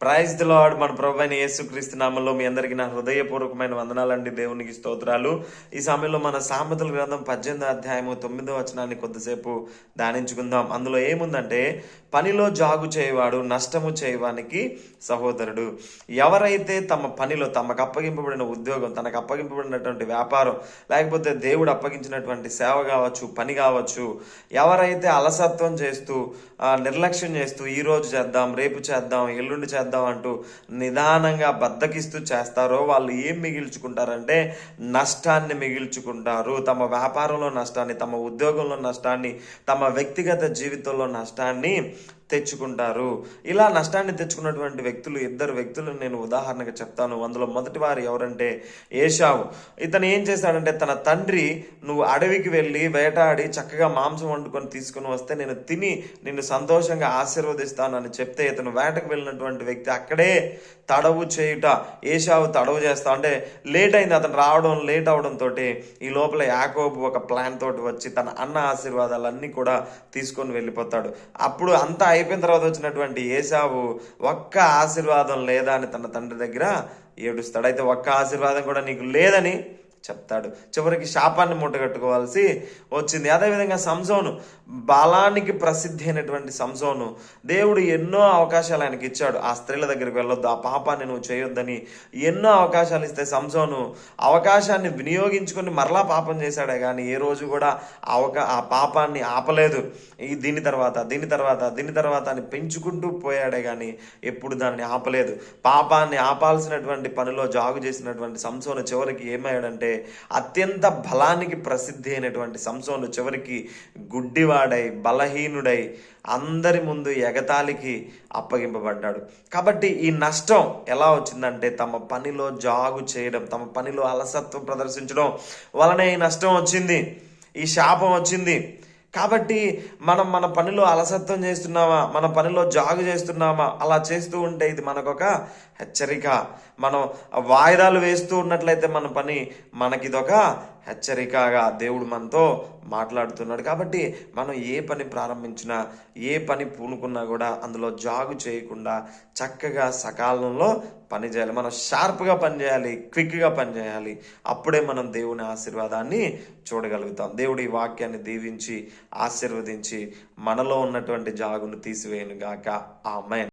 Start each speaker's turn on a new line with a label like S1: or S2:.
S1: Praise the lord. మన ప్రభువైన యేసుక్రీస్తు నామములో మీ అందరికీ నా హృదయపూర్వకమైన వందనాలండి. దేవునికి స్తోత్రాలు. ఈ సమయంలో మన సామెతల గ్రంథం 18వ అధ్యాయము 9వ వచనాన్ని కొద్దిసేపు ధ్యానించుకుందాం. అందులో ఏముందంటే, పనిలో జాగు చేయవాడు నష్టము చేయవానికి సహోదరుడు. ఎవరైతే తమ పనిలో తమకు అప్పగింపబడిన ఉద్యోగం, తనకు అప్పగింపబడినటువంటి వ్యాపారం, లేకపోతే దేవుడు అప్పగించినటువంటి సేవ కావచ్చు, పని కావచ్చు, ఎవరైతే అలసత్వం చేస్తూ నిర్లక్ష్యం చేస్తూ ఈ రోజు చేద్దాం, రేపు చేద్దాం, ఎల్లుండి చేద్దాం అంటూ నిదానంగా బద్దకిస్తూ చేస్తారో వాళ్ళు ఏం మిగిల్చుకుంటారంటే నష్టాన్ని మిగిల్చుకుంటారు. తమ వ్యాపారంలో నష్టాన్ని, తమ ఉద్యోగంలో నష్టాన్ని, తమ వ్యక్తిగత జీవితంలో నష్టాన్ని తెచ్చుకుంటారు. ఇలా నష్టాన్ని తెచ్చుకున్నటువంటి వ్యక్తులు, ఇద్దరు వ్యక్తులను నేను ఉదాహరణగా చెప్తాను. అందులో మొదటి వారు ఎవరంటే ఏశావు. ఇతను ఏం చేశాడంటే, తన తండ్రి నువ్వు అడవికి వెళ్ళి వేటాడి చక్కగా మాంసం వండుకొని తీసుకుని వస్తే నేను తిని నిన్ను సంతోషంగా ఆశీర్వదిస్తాను అని చెప్తే, ఇతను వేటకు వెళ్ళినటువంటి వ్యక్తి అక్కడే తడవు చేయుట, ఏశావు తడవు చేస్తా అంటే లేట్ అయింది. అతను రావడం లేట్ అవడంతో ఈ లోపల యాకోబు ఒక ప్లాన్ తోటి వచ్చి తన అన్న ఆశీర్వాదాలన్నీ కూడా తీసుకొని వెళ్ళిపోతాడు. అప్పుడు అంతా అయిపోయిన తర్వాత వచ్చినటువంటి ఏశావు ఒక్క ఆశీర్వాదం లేదా అని తన తండ్రి దగ్గర ఏడుస్తాడు. అయితే ఒక్క ఆశీర్వాదం కూడా నీకు లేదని చెప్తాడు. చివరికి శాపాన్ని మూటగట్టుకోవాల్సి వచ్చింది. అదేవిధంగా సంసోను, బలానికి ప్రసిద్ధి అయినటువంటి సంసోను, దేవుడు ఎన్నో అవకాశాలు ఆయనకి ఇచ్చాడు. ఆ స్త్రీల దగ్గరికి వెళ్ళొద్దు, ఆ పాపాన్ని నువ్వు చేయొద్దని ఎన్నో అవకాశాలు ఇస్తే సంసోను అవకాశాన్ని వినియోగించుకొని మరలా పాపం చేశాడే కానీ ఏ రోజు కూడా ఆ పాపాన్ని ఆపలేదు. దీని తర్వాత అని పెంచుకుంటూ పోయాడే కానీ ఎప్పుడు దాన్ని ఆపలేదు. పాపాన్ని ఆపాల్సినటువంటి పనిలో జాగు చేసినటువంటి సంసోను చివరికి ఏమయ్యాడంటే, అత్యంత బలానికి ప్రసిద్ధి అయినటువంటి సంసోను చివరికి గుడ్డివాడై, బలహీనుడై, అందరి ముందు ఎగతాళికి అప్పగింపబడ్డాడు. కాబట్టి ఈ నష్టం ఎలా వచ్చిందంటే, తమ పనిలో జాగు చేయడం, తమ పనిలో అలసత్వం ప్రదర్శించడం వలనే ఈ నష్టం వచ్చింది, ఈ శాపం వచ్చింది. కాబట్టి మనం మన పనిలో అలసత్వం చేస్తున్నామా, మన పనిలో జాగు చేస్తున్నామా, అలా చేస్తూ ఉంటే ఇది మనకొక హెచ్చరిక. మనం వాయిదాలు వేస్తూ ఉన్నట్లయితే మన పని మనకిదొక హెచ్చరికగా దేవుడు మనతో మాట్లాడుతున్నాడు. కాబట్టి మనం ఏ పని ప్రారంభించినా, ఏ పని పూనుకున్నా కూడా అందులో జాగు చేయకుండా చక్కగా సకాలంలో పని చేయాలి. మనం షార్ప్గా పనిచేయాలి, క్విక్గా పనిచేయాలి. అప్పుడే మనం దేవుని ఆశీర్వాదాన్ని చూడగలుగుతాం. దేవుడు ఈ వాక్యాన్ని దీవించి ఆశీర్వదించి మనలో ఉన్నటువంటి జాగును తీసివేయను గాక. ఆమేన్.